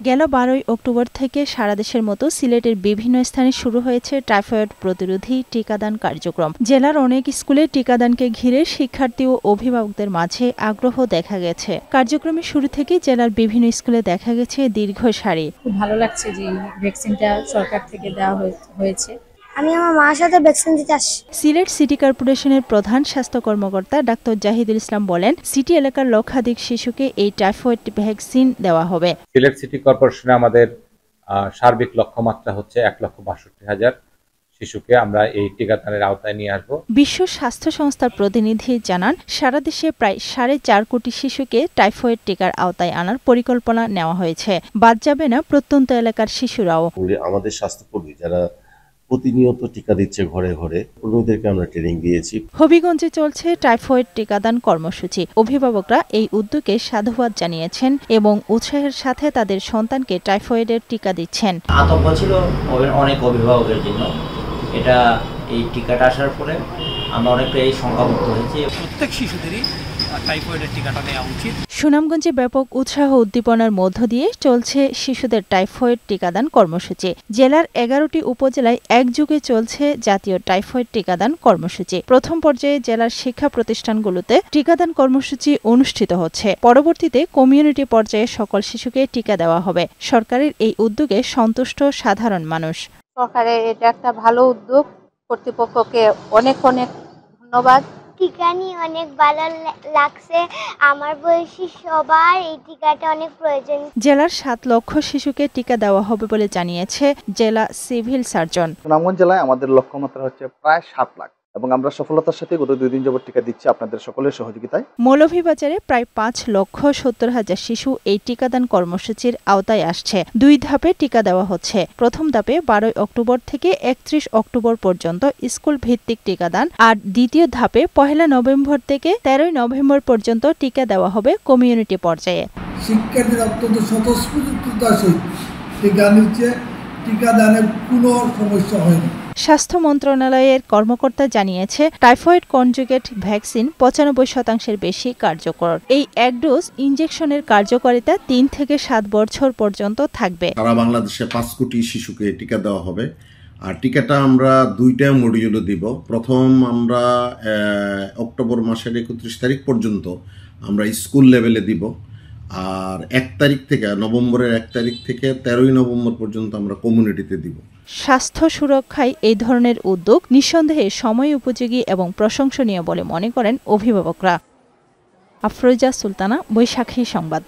গেল 12 অক্টোবর থেকে সারা দেশের মতো সিলেটের বিভিন্ন স্থানে শুরু হয়েছে টাইফয়েড প্রতিরোধী টিকাদান কার্যক্রম। জেলার অনেক স্কুলে টিকাদানকে ঘিরে শিক্ষার্থী ও অভিভাবকদের মাঝে আগ্রহ দেখা গেছে। কার্যক্রমের শুরু থেকে জেলার বিভিন্ন স্কুলে দেখা গেছে দীর্ঘ সারি। খুব ভালো লাগছে যে ভ্যাকসিনটা সরকার থেকে দেওয়া হয়েছে। আমি আমার মার সাথে ভ্যাকসিন দিতে আসছি। সিলেট সিটি কর্পোরেশনের প্রধান স্বাস্থ্য কর্মকর্তা ডাক্তার জাহিদুল ইসলাম বলেন, সিটি এলাকার লক্ষাধিক শিশুকে এই টাইফয়েড ভ্যাকসিন দেওয়া হবে। সিলেট সিটি কর্পোরেশনে আমাদের সার্বিক লক্ষ্যমাত্রা হচ্ছে 1,62,000 শিশুকে আমরা এই টিকাদানের আওতায় নিয়ে আসব। বিশ্ব স্বাস্থ্য সংস্থার প্রতিনিধি জানান, সারা দেশে প্রায় 4.5 কোটি শিশুকে টাইফয়েড টিকার আওতায় আনার পরিকল্পনা নেওয়া হয়েছে। বাদ যাবে না প্রত্যন্ত এলাকার শিশুরাও। আমাদের স্বাস্থ্যকর্মী যারা প্রতিনিয়ত টিকা দিচ্ছে ঘরে ঘরে, কর্মীদেরকে আমরা ট্রেনিং দিয়েছি। হবিগঞ্জে চলছে টাইফয়েড টিকাদান কর্মসূচি। অভিভাবকরা এই উদ্যোগে সাধুবাদ জানিয়েছেন এবং উৎসাহের সাথে তাদের সন্তানকে টাইফয়েডের টিকা দিচ্ছেন। আতঙ্ক ছিল অনেক অভিভাবকের জন্য। এই টিকাটা আসার পরে আমরা অনেকটা এই সংখ্যামুক্ত হয়েছি। প্রত্যেক শিশুদেরই টাইফয়েডের টিকাটা নেওয়া উচিত। সুনামগঞ্জে ব্যাপক উৎসাহ উদ্দীপনার মধ্য দিয়ে চলছে শিশুদের টাইফয়েড টিকাদান কর্মসূচি। জেলার 11টি উপজেলায় একযোগে চলছে জাতীয় টাইফয়েড টিকাদান কর্মসূচি। প্রথম পর্যায়ে জেলার শিক্ষা প্রতিষ্ঠানগুলোতে টিকাদান কর্মসূচি অনুষ্ঠিত হচ্ছে। পরবর্তীতে কমিউনিটি পর্যায়ে সকল শিশুকে টিকা দেওয়া হবে। সরকারের এই উদ্যোগে সন্তুষ্ট সাধারণ মানুষ। সরকারের এটা একটা ভালো উদ্যোগ, কর্তৃপক্ষকে অনেক অনেক ধন্যবাদ। টিকা নিয়ে অনেক ভালো লাগছে। আমার বয়সী সবার এই টিকাটা অনেক প্রয়োজন। জেলার 7 লক্ষ শিশুকে টিকা দেওয়া হবে বলে জানিয়েছে জেলা সিভিল সার্জন। সুনামগঞ্জ জেলায় আমাদের লক্ষ্যমাত্রা হচ্ছে প্রায় 7 লাখ এবং আমরা সফলতার সাথে গত 2 দিন যাবত টিকা দিচ্ছি আপনাদের সকলের সহযোগিতায়। মৌলভীবাজারে প্রায় 5,70,000 শিশু এই টিকাদান কর্মসূচির আওতায় আসছে। 2 ধাপে টিকা দেওয়া হচ্ছে। প্রথম ধাপে 12 অক্টোবর থেকে 31 অক্টোবর পর্যন্ত স্কুল ভিত্তিক টিকাদান, আর দ্বিতীয় ধাপে 1 নভেম্বর থেকে 13 নভেম্বর পর্যন্ত টিকা দেওয়া হবে কমিউনিটি পর্যায়ে। শিক্ষার্থীরা অত্যন্ত স্বতঃস্ফূর্ততার সহিত টিকা নিচ্ছে, টিকাদানে কোনো সমস্যা হয়নি। স্বাস্থ্য মন্ত্রণালয়ের কর্মকর্তা জানিয়েছে, টাইফয়েড কনজুগেট ভ্যাকসিন 95% বেশি কার্যকর। এই এক ডোজ ইনজেকশনের কার্যকারিতা 3 থেকে 7 বছর পর্যন্ত থাকবে। সারা বাংলাদেশে 5 কোটি শিশুকে টিকা দেওয়া হবে। আর টিকাটা আমরা 2টা মডিউলে দিব। প্রথম আমরা অক্টোবর মাসের 31 তারিখ পর্যন্ত আমরা স্কুল লেভেলে দিব, আর 1 তারিখ থেকে নভেম্বরের 1 তারিখ থেকে 13 নভেম্বর পর্যন্ত আমরা কমিউনিটিতে দিব। স্বাস্থ্য সুরক্ষায় এই ধরনের উদ্যোগ নিঃসন্দেহে সময় উপযোগী এবং প্রশংসনীয় বলে মনে করেন অভিভাবকরা। আফরোজা সুলতানা, বৈশাখী সংবাদ।